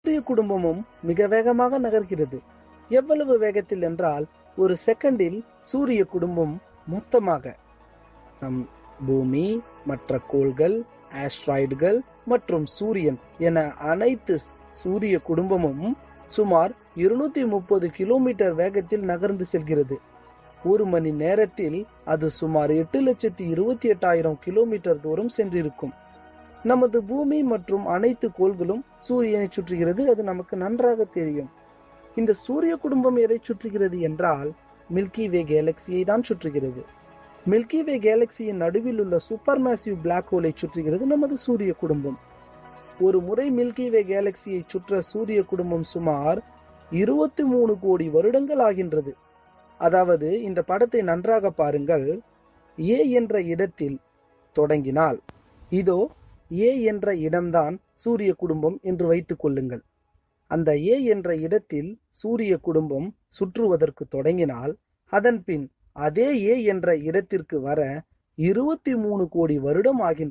சூரிய குடும்பமும் மிக வேகமாக நகர்கிறது. எவ்வளவு வேகத்தில் என்றால், ஒரு செகண்டில் சூரிய குடும்பம் மொத்தமாக நம் பூமி, மற்ற கோள்கள், ஆஸ்ட்ராய்டுகள் மற்றும் சூரியன் என அனைத்து சூரிய குடும்பமும் சுமார் 230 கிலோமீட்டர் வேகத்தில் நகர்ந்து செல்கிறது. ஒரு மணி நேரத்தில் அது சுமார் 8,28,000 கிலோமீட்டர் தூரம் சென்றிருக்கும். நமது பூமி மற்றும் அனைத்து கோள்களும் சூரியனை சுற்றுகிறது. அது நமக்கு நன்றாக தெரியும். இந்த சூரிய குடும்பம் எதை சுற்றுகிறது என்றால், மில்கி வே கேலக்சியை தான் சுற்றுகிறது. மில்கி வே கேலக்சியின் நடுவில் உள்ள சூப்பர் மேசிவ் பிளாக் ஹோலை சுற்றுகிறது நமது சூரிய குடும்பம். ஒரு முறை மில்கி வே கேலக்சியை சுற்ற சூரிய குடும்பம் சுமார் 23 கோடி வருடங்கள் ஆகின்றது. அதாவது இந்த படத்தை நன்றாக பாருங்கள். ஏ என்ற இடத்தில் தொடங்கினால், இதோ ஏ என்ற இடம்தான் சூரிய குடும்பம் என்று வைத்துக் கொள்ளுங்கள். அந்த ஏ என்ற இடத்தில் சூரிய குடும்பம் சுற்றுவதற்கு தொடங்கினால், அதன் பின் அதே ஏ என்ற இடத்திற்கு வர 23 கோடி வருடம் ஆகின்றன.